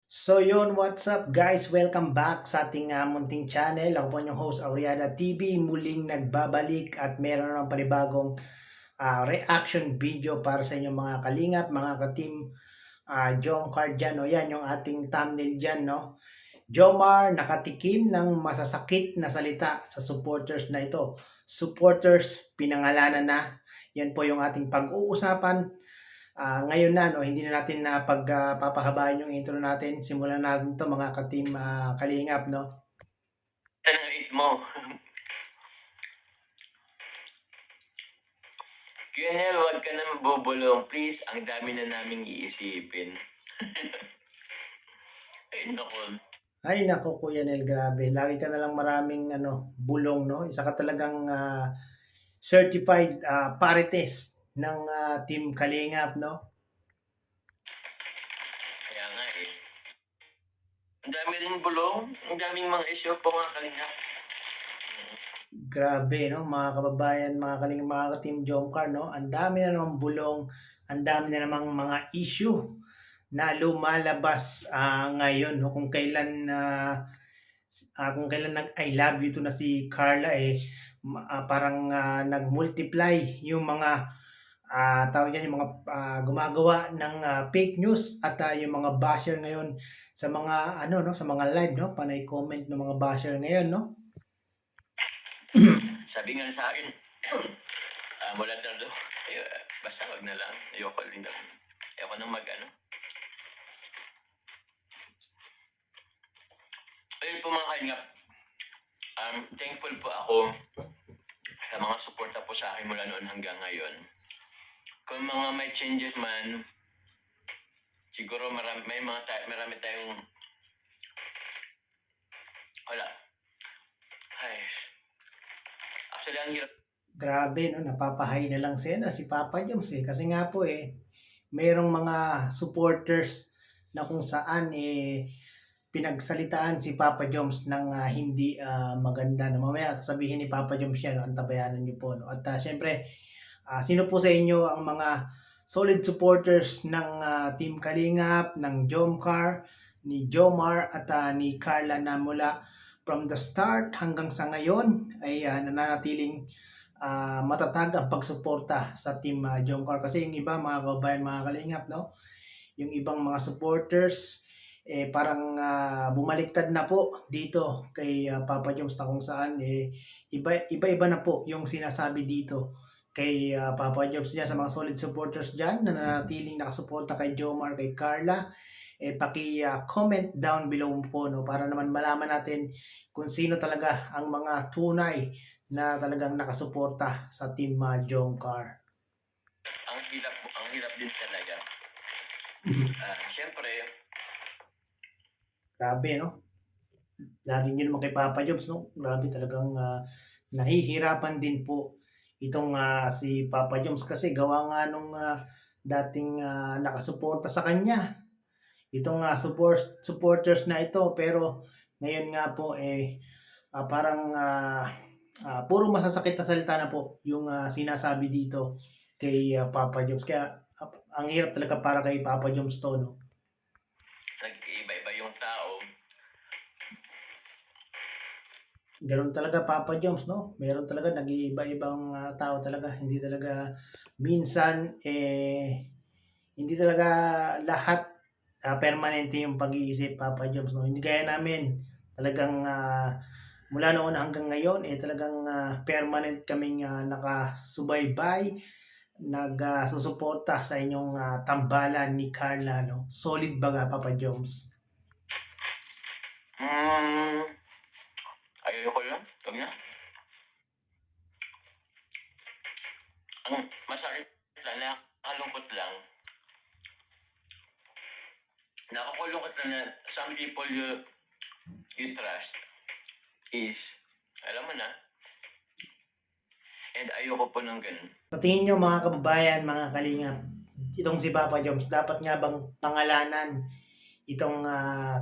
So yun, what's up guys? Welcome back sa ating munting channel. Ako po yung host Auriana TV, muling nagbabalik at meron ng panibagong reaction video para sa inyong mga kalingap, mga ka-team Jom Card dyan. O yan, yung ating thumbnail dyan, no? Jomar nakatikim ng masasakit na salita sa supporters na ito. Supporters, pinangalanan na. Yan po yung ating pag-uusapan ngayon na, no, hindi na natin na papahabain yung intro natin. Simulan natin to mga ka-team Kalingap, no? Anong eat mo? Kuya Nel, huwag ka nang bubulong. Please, ang dami na naming iisipin. Ay, naku. Ay, nako Kuya Nel, grabe. Lagi ka na lang maraming bulong, no? Isa ka talagang certified parites ng Team Kalingap, no? Kaya nga eh. Ang dami rin bulong. Ang daming mga issue po mga kalingap. Grabe, no? Mga kababayan, mga Kalingap, mga ka-Team Jomcar, no? Ang dami na namang bulong, ang dami na namang mga issue na lumalabas ngayon, no? Kung kailan nag I love you to na si Carla parang nag-multiply yung mga tawag diyan, yung mga gumagawa ng fake news at yung mga basher ngayon sa mga no, sa mga live, no, panay comment ng mga basher ngayon, no. Sabi nga sa akin, wala daw daw. Basta wag na lang. Ayoko din daw. Ayoko nang mag-ano. Ayun po mga kalingap. Thankful po ako sa mga suporta po sa akin mula noon hanggang ngayon. Kung mga may changes man, siguro marami tayong wala. Ay. Actually, ang hirap. Grabe, no, napapahay na lang si Papa Joms kasi nga po merong mga supporters na kung saan pinagsalitaan si Papa Joms ng hindi maganda, no. Mamaya sasabihin ni Papa Joms yan, no, antabayanan niyo po, no. At syempre, sino po sa inyo ang mga solid supporters ng Team Kalingap, ng Jomcar, ni Jomar at ni Carla na mula from the start hanggang sa ngayon ay nananatiling matatag ang pagsuporta sa Team Jomcar. Kasi yung iba, mga kababayan, mga Kalingap, no? Yung ibang mga supporters parang bumaliktad na po dito kay Papa Joms na kung saan iba-iba na po yung sinasabi dito kay Papa Joms niya sa mga solid supporters dyan na nanatiling nakasuporta kay Jomar, kay Carla. Paki-comment down below po, no, para naman malaman natin kung sino talaga ang mga tunay na talagang nakasuporta sa Team Jomcar. Ang hirap din talaga. Siyempre, Grabe, no? Lalo nyo naman kay Papa Jobs, no? Grabe talagang nahihirapan din po itong si Papa Jobs kasi gawa nga nung dating nakasuporta sa kanya. Itong supporters na ito, pero ngayon nga po parang puro masasakit na salita na po yung sinasabi dito kay Papa Jobs. Kaya ang hirap talaga para kay Papa Jobs to, no? nag-iiba-iba yung tao. Gano'n talaga Papa Joms, 'no? Meron talaga nag-iiba-ibang tao talaga. Hindi talaga minsan hindi talaga lahat permanente yung pag-iisip, Papa Joms, 'no? Hindi gaya namin, talagang mula noon hanggang ngayon talagang permanent kaming nakasubaybay, susuporta sa inyong tambalan ni Carla, 'no? Solid baga, Papa Joms. Ayoko lang. Huwag na. Ang masakit lang, nakakalungkot lang. Nakakalungkot lang na some people you trust is, alam mo na, and ayoko po ng ganun. Sa tingin nyo mga kababayan, mga kalingap, itong si Papa Joms, dapat nga bang pangalanan itong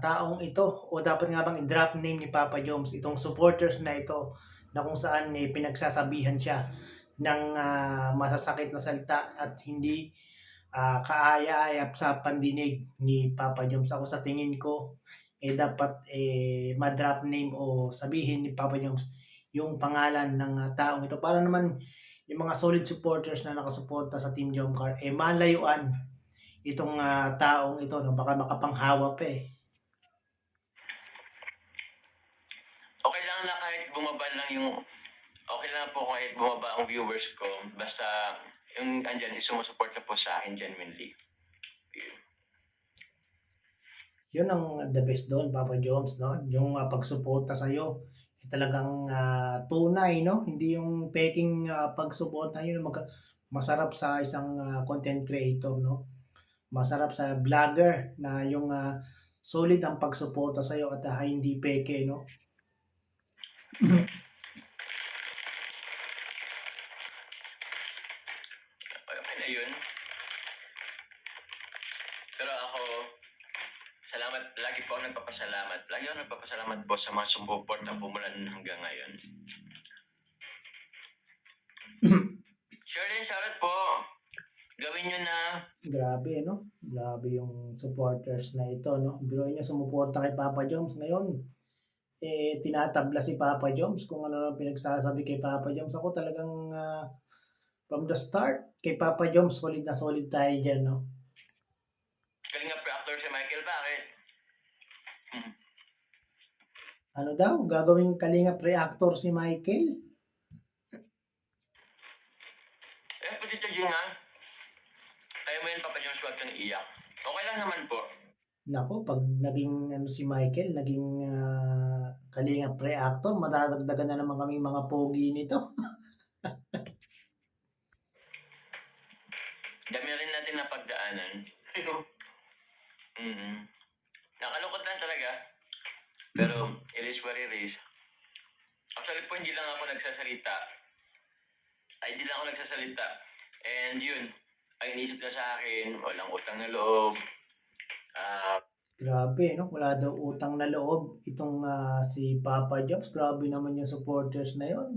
taong ito o dapat nga bang i-drop name ni Papa Joms itong supporters na ito na kung saan pinagsasabihan siya ng masasakit na salita at hindi kaaya-aya sa pandinig ni Papa Joms. Ako sa tingin ko, dapat ma-drop name o sabihin ni Papa Joms yung pangalan ng taong ito para naman yung mga solid supporters na nakasuporta sa Team Jomcar, malayuan itong taong ito, no? Baka makapanghawa pa eh. Okay lang na kahit bumaba lang yung... Okay lang po kahit bumaba ang viewers ko. Basta yung andyan is sumusuporta po sa akin genuinely. Yun. Yun ang the best doon, Papa Joms, no? Yung pagsuporta sa'yo, talagang tunay, no? Hindi yung peking pagsuporta, yun masarap sa isang content creator, no? Masarap sa vlogger na yung solid ang pagsuporta sa'yo at hindi peke, no? Okay na yun. Pero ako, salamat, lagi po ako nagpapasalamat. Lagi ako nagpapasalamat po sa mga sumuporta po mula nun hanggang ngayon. Shirley, shoutout po. Gawin nyo na. Grabe, no? Grabe yung supporters na ito, no? Biruin nyo sumuporta kay Papa Joms ngayon. Tinatabla si Papa Joms kung ano lang pinagsasabi kay Papa Joms. Ako talagang from the start, kay Papa Joms, solid na solid tayo dyan, no? Kalingap reactor si Michael, bakit? Ano daw? Gagawing kalingap reactor si Michael? Pati ito ha. Kaya mo yun, Papa Jones, huwag kang iyak. Okay lang naman po. Nako, pag naging si Michael, naging kalingap reactor, madadagdagan na naman kaming mga pogi nito. Dami rin natin na pagdaanan. Nakalungkot lang talaga. Pero it is what it is. Actually po, hindi lang ako nagsasalita. And yun, ay inisip na sa akin, walang utang na loob. Grabe, no? Wala daw utang na loob itong si Papa Jobs. Grabe naman yung supporters na yon.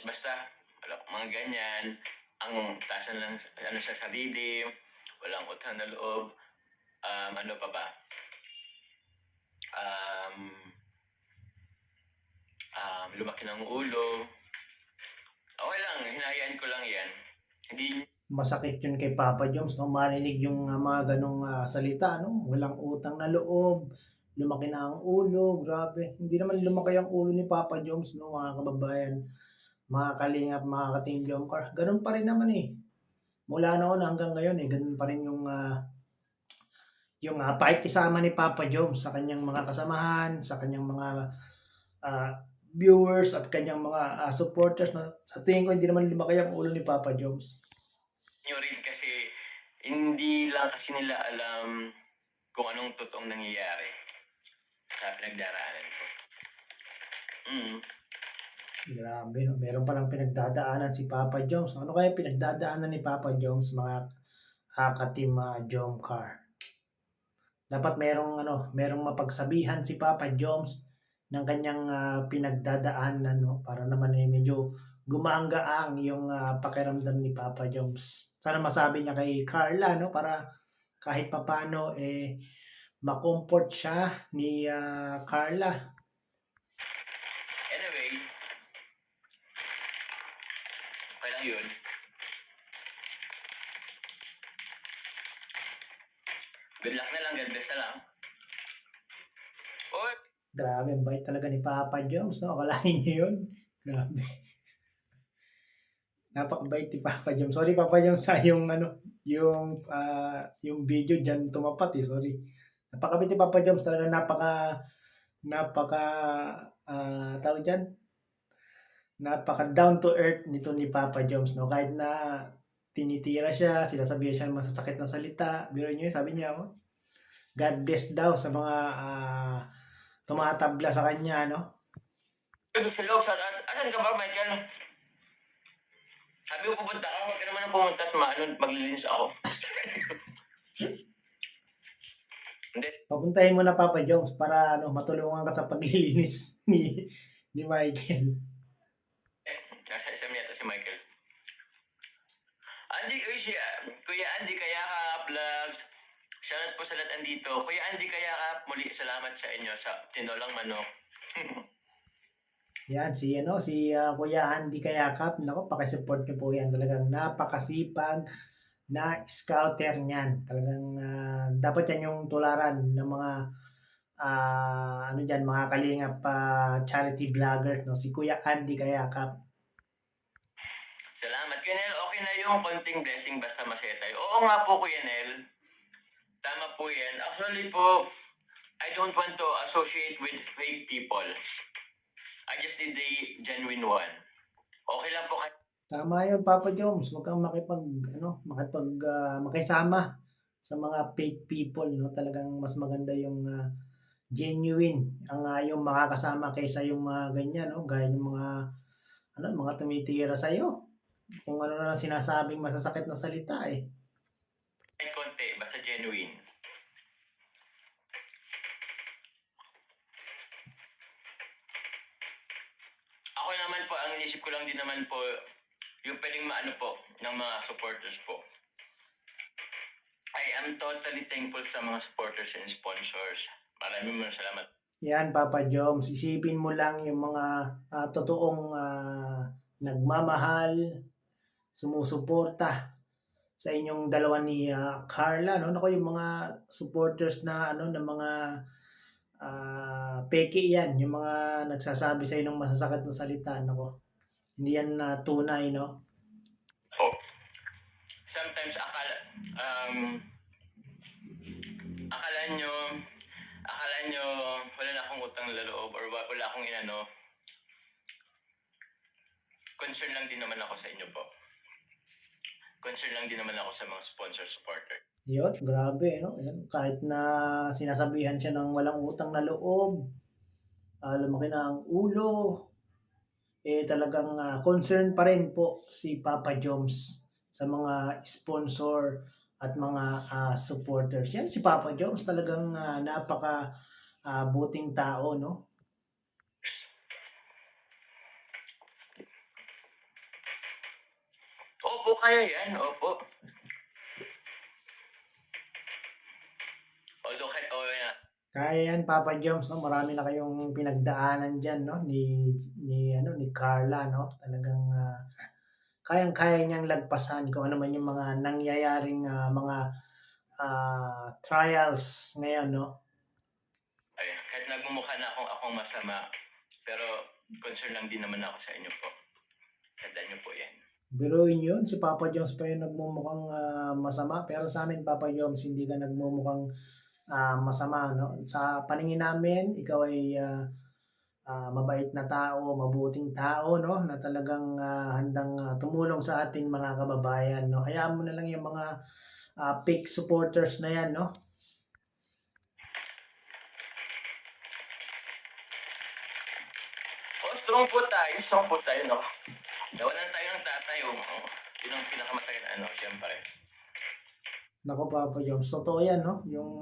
Basta, mga ganyan, ang tasan lang sa sarili, walang utang na loob. Ano pa ba? Lumaki ng ulo. Okay lang, hinahayaan ko lang yan. Hindi... Masakit yun kay Papa Joms, no? Marinig yung mga ganong salita, no? Walang utang na loob, lumaki na ang ulo, grabe. Hindi naman lumaki ang ulo ni Papa Joms, no, mga kababayan, mga kalingap, mga ka-Team Jomcar. Ganun pa rin naman eh. Mula noon hanggang ngayon eh, ganun pa rin yung pakikisama ni Papa Joms sa kanyang mga kasamahan, sa kanyang mga viewers at kanyang mga supporters. Na, sa tingin ko, hindi naman lumaki ang ulo ni Papa Joms. Nyo rin kasi hindi lang kasi nila alam kung anong totoong nangyayari sa pinagdaraanan ko. Grabe, no? Meron palang pinagdadaanan si Papa Joms. Ano kaya pinagdadaanan ni Papa Joms, mga ka-Team Jomcar? Dapat merong mapagsabihan si Papa Joms ng kanyang pinagdadaanan, no? Para naman medyo gumaang-gaang yung pakiramdam ni Papa Joms. Sana masabi niya kay Carla, no? Para kahit papano ma-comfort siya ni Carla. Anyway, okay lang yun. Good luck na lang, God bless na lang. Oy! Grabe, ang bait talaga ni Papa Joms, no? Akalain niyo yun? Grabe. Napakabait ni Papa Joms. Sorry Papa Joms sa yung yung video diyan tumapat eh, sorry. Napakabait ni Papa Joms, talaga napaka tawag diyan. Napaka down to earth nito ni Papa Joms, no? Kahit na tinitira siya, sinasabihan siya ng masasakit na salita. Biro niyo, sabi niya, God bless daw sa mga tumatabla sa kanya, no? Sa loob, asan ka ba, Michael? Sabi ko pupunta ka, huwag ka naman ang pumunta at maglilinis ako. Hindi. Papuntahin mo na Papa Joms para matulungan ka sa paglilinis ni Michael. Nasa isang yata si Michael. Kuya Kuya Andy Kayakap Vlogs. Shoutout po sa lahat andito. Kuya Andy Kayakap, muli salamat sa inyo sa tinolang manok. Yan, Kuya Andy Kayakap. Nako, pakisupport niyo po yan. Talagang napakasipag na scouter niyan. Talagang dapat yan yung tularan ng mga mga kalingap charity vlogger, no? Si Kuya Andy Kayakap. Salamat. Kuya Nel, okay na yung konting blessing basta masaya tayo. Oo nga po, Kuya Nel. Tama po yan. Actually po, I don't want to associate with fake people. I just did the genuine one. Okay lang po kayo. Tama yun, Papa Joms. Huwag kang makisama sa mga fake people, no? Talagang mas maganda yung genuine ang yung makakasama kaysa yung mga ganyan, no? Gaya ng mga tumitira sa iyo. Kung ano na lang sinasabing masasakit na salita eh. Kahit konti, basta genuine. Ako naman po, ang inisip ko lang din naman po, yung pwedeng maano po ng mga supporters po. I am totally thankful sa mga supporters and sponsors. Maraming salamat. Yan, Papa Joms. Isipin mo lang yung mga totoong nagmamahal, sumusuporta sa inyong dalawa ni Carla, no? Nako, yung mga supporters na ng mga peke yan, yung mga nagsasabi sa ng masasakit na salita, nako. Hindi yan tunay, no? Oh. Sometimes akala nyo wala na akong utang na loob or wala akong inano. Concern lang din naman ako sa inyo po. Concern lang din naman ako sa mga sponsor supporter. Yun, grabe, no? Ayan, kahit na sinasabihan siya ng walang utang na loob, lumaki na ang ulo, talagang concern pa rin po si Papa Joms sa mga sponsor at mga supporters. Yan, si Papa Joms talagang napaka buting tao, no? Opo, kaya yan. Opo. Although kahit yan. Kaya yan, Papa Joms, no? Marami na kayong pinagdaanan dyan, no? Ni Carla, no? Talagang kayang-kaya niyang lagpasan kung ano man yung mga nangyayaring mga trials ngayon, no? Ay, kahit nagmumukha na akong masama, pero concern lang din naman ako sa inyo po. Tandaan niyo po yan. Biruin yun, si Papa Joms pa yung nagmumukhang masama, pero sa amin, Papa Joms, hindi ka nagmumukhang masama, no? Sa paningin namin, ikaw ay mabait na tao, mabuting tao, no? Na talagang handang tumulong sa ating mga kababayan, no? Hayaan mo na lang yung mga fake supporters na yan, no? Strong po tayo, no? Nawalan tayo ng tatay, yun ang pinakamasakit, syempre. Nako, Papa Joms, totoo yan, no? Yung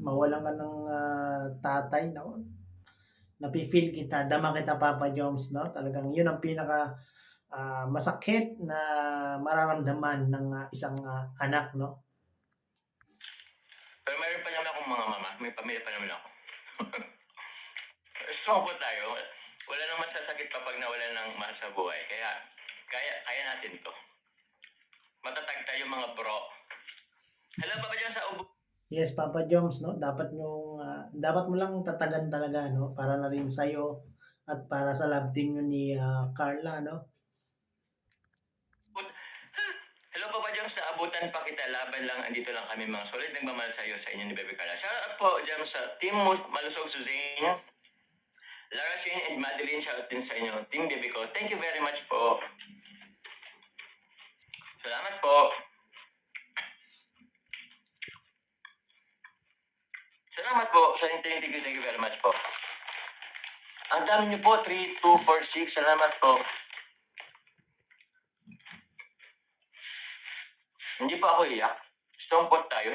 mawalan ka ng tatay, nako. Napifeel kita, dama kita, Papa Joms, no? Talagang yun ang pinaka masakit na mararamdaman ng isang anak, no? Pero mayroon pa naman akong mga mama, may pamilya pa naman ako. Strong po tayo. Wala nang masasakit kapag nawala ng mahal sa buhay. Kaya natin to. Matatag tayo mga bro. Hello, Papa Joms sa ubo. Yes, Papa Joms, no? Dapat mo lang tatagan talaga, no? Para na rin sa'yo at para sa love team nyo ni Carla, no? Hello, Papa Joms, sa abutan pa kita, laban lang, andito lang kami mga solid, nagmamahal sa iyo, sa inyo ni Bebe Carla. Shout out po, Joms, sa Team Malusog Suzanne, Lara Shane and Madeline, shout out din sa inyo, Team Bebe ko. Thank you very much po. Salamat po. Salamat po. Thank you very much po. Ang dami niyo po, 3, 2, 4, 6. Salamat po. Hindi pa ako iyak. Strong po tayo.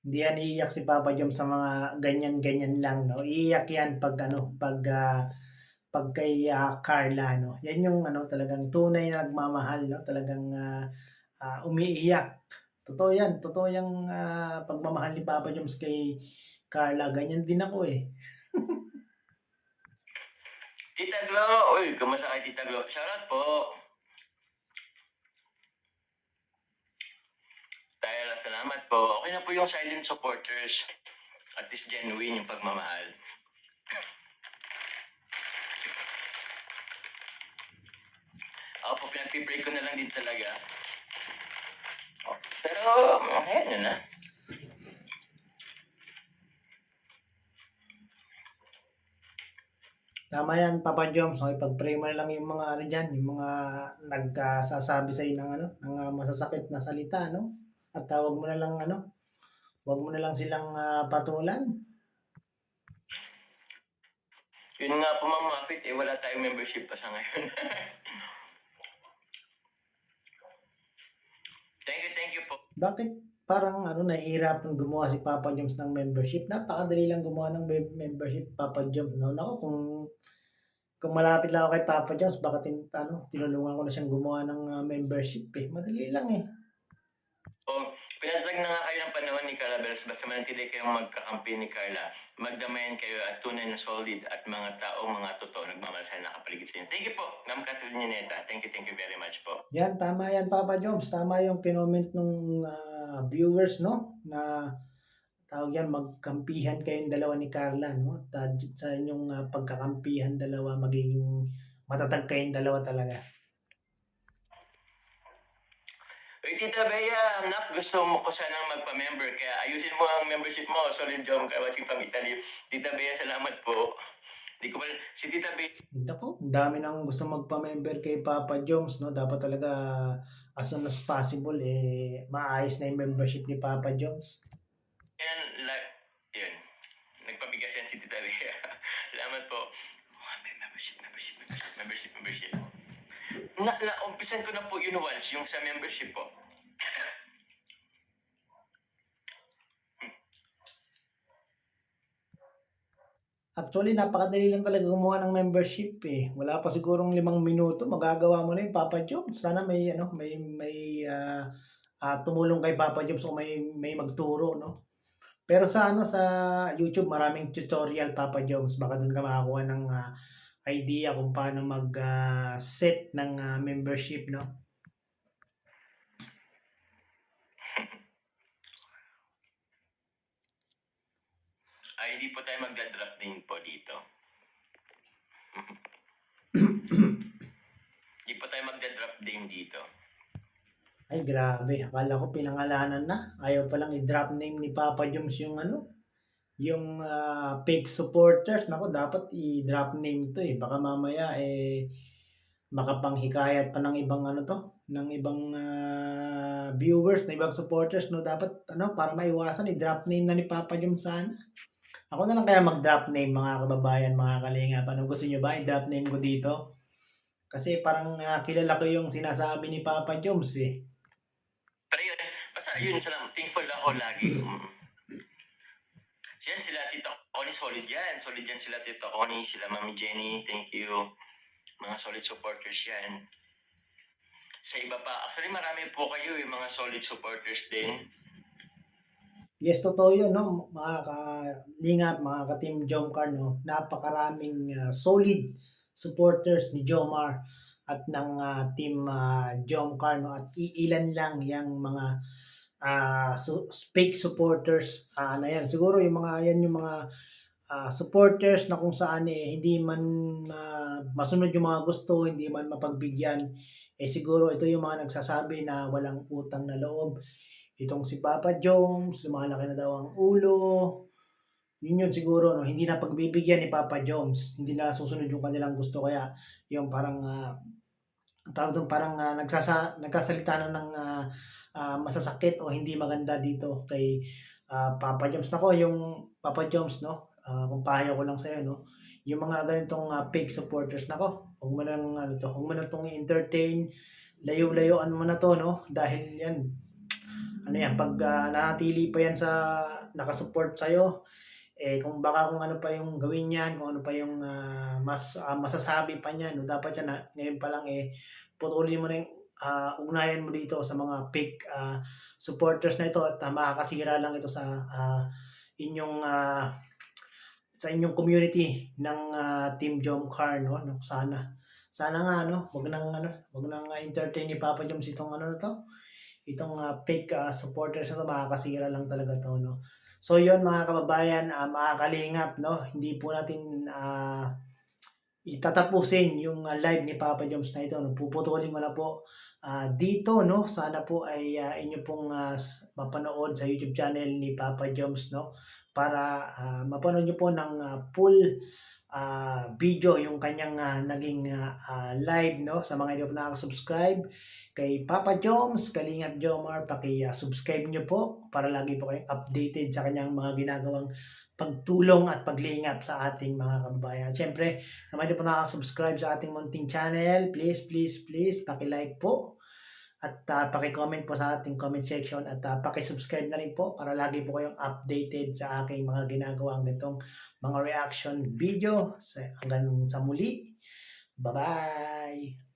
Hindi yan iiyak si Papa Joms sa mga ganyan-ganyan lang, no? Iiyak yan pag kay Carla, no? Yan yung talagang tunay na nagmamahal, no? Talagang umiiyak. Totoo yan, totoo yung pagmamahal ni Papa Joms kay Carla, ganyan din ako eh. Tita Glo, uy, kumusta kay Tita Glo? Shoutout po. Dahil salamat po. Okay na po yung silent supporters. At least genuine yung pagmamahal. Ako po, pinag-pray ko na lang din talaga. Pero, ayan yun na. Tama yan, Papa Joms. Okay, pag-pray mo na lang yung mga ano dyan, yung mga nagsasabi sa'yo ng ano, ng masasakit na salita, no? At wag mo na lang ano, wag mo na lang silang patulan. Yun nga po, Ma'am Mafit, wala tayong membership pa sa ngayon. Thank you po. Bakit parang ano, nahihirapan gumawa si Papa Joms ng membership? Napakadali lang gumawa ng membership, Papa Joms. No? Nako, kung malapit lang ako kay Papa Joms, baka tinulungan ko na siyang gumawa ng membership eh. Madali lang eh. O, pinatag na nga kayo ng panahon ni Carla Bells, basta manatili kayong magkakampi ni Carla. Magdamayan kayo at tunay na solid at mga taong mga totoo nagmamalasay na nakapaligid sa inyo. Thank you po, Ma'am Catherine Nineta. Thank you very much po. Yan, tama yan, Papa Joms. Tama yung kinoment ng viewers, no? Na tawag yan, magkampihan kayong dalawa ni Carla, no? At sa inyong pagkakampihan dalawa, magiging matatag kayong dalawa talaga. Uy, Tita Bea, anak, gusto mo ko sanang magpa-member, kaya ayusin mo ang membership mo. Solid Jom, watching from Italy. Tita Bea, salamat po. Di ko pa, si Tita Bea, Ako, ang dami nang gusto magpa-member kay Papa Joms, no? Dapat talaga as soon as possible, maayos na yung membership ni Papa Joms. yan, yun. Nagpabigas yan si Tita Bea. Salamat po. Oh, may membership. Umpisan ko na po yun once, yung sa membership po. Actually, napakadali lang talaga gumawa ng membership eh. Wala pa sigurong 5 minuto, magagawa mo na yung Papa Joms. Sana may tumulong kay Papa Joms o may magturo, no? Pero sa YouTube maraming tutorial Papa Joms. Baka doon ka makakuha ng idea kung paano mag-set ng membership, no? Ay, hindi po tayo magdadrop din po dito. Hindi po tayo magdadrop din dito. Ay, grabe. Akala ko pinangalanan na. Ayaw palang i-drop name ni Papa Joms yung yung fake supporters. Nako, dapat i-drop name to eh. Baka mamaya makapanghikayat pa ng ibang ng ibang viewers, ng ibang supporters, no? Dapat para maiwasan i-drop name na ni Papa Joms sana. Ako na lang kaya mag-drop name, mga kababayan, mga kalinga. Paano gusto nyo ba i-drop name ko dito? Kasi parang kilala ko yung sinasabi ni Papa Joms eh. Pero yun, basta yun, thankful ako lagi. Yan sila Tito Connie, solid yan. Solid yan sila Tito Connie, sila Mami Jenny, thank you. Mga solid supporters yan. Sa iba pa, actually marami po kayo mga solid supporters din. Yes, totoo yun, no? Mga kalingap, mga ka-team Jomcar, no? Napakaraming solid supporters ni Jomar at ng team Jomcar, no? At iilan lang yung mga fake supporters na yan. Siguro yung mga supporters na kung saan hindi man masunod yung mga gusto, hindi man mapagbigyan. Siguro ito yung mga nagsasabi na walang utang na loob. Itong si Papa Joms, lumalaki na daw ang ulo. Yun siguro, no? Hindi na pagbibigyan ni Papa Joms. Hindi na susunod yung kanilang gusto. Kaya yung parang nagsasalita na ng masasakit o hindi maganda dito kay Papa Joms. Nako, yung Papa Joms, no? Kung pahayo ko lang sa'yo, no? Yung mga ganitong fake supporters, nako, huwag mo nang huwag mo nang itong entertain. Layo-layoan mo na to, no? Dahil yan, pag nanatili pa yan sa nakasupport sa'yo, kung ano pa yung gawin yan, kung ano pa yung masasabi pa niyan, no, dapat yan ngayon pa lang putulin mo na yung ugnayan mo dito sa mga fake supporters na ito at makakasira lang ito inyong ah, sa inyong community ng Team Jomcar, no? Sana nga, no? Wag nang entertain ni Papa Joms itong ano na to, itong fake supporters na to, makakasira lang talaga to, no? So yun mga kababayan, mga kalingap, no? Hindi po natin itatapusin yung live ni Papa Joms na ito, no? Puputulin ko na po dito, no? Sana po ay inyo pong mapanood sa YouTube channel ni Papa Joms, no? Para mapanood nyo po ng full video yung kanyang naging live, no? Sa mga hindi po nakaka-subscribe kay Papa Joms, Kalingap Jomar, paki-subscribe nyo po para lagi po kayong updated sa kanyang mga ginagawang pagtulong at paglingap sa ating mga kababayan. Siyempre, sa mga hindi po nakaka-subscribe sa ating munting channel, please, please, please, paki-like po at paki-comment po sa ating comment section at paki-subscribe na rin po para lagi po kayong updated sa aking mga ginagawang ganitong mga reaction video. Hanggang sa muli. Bye-bye!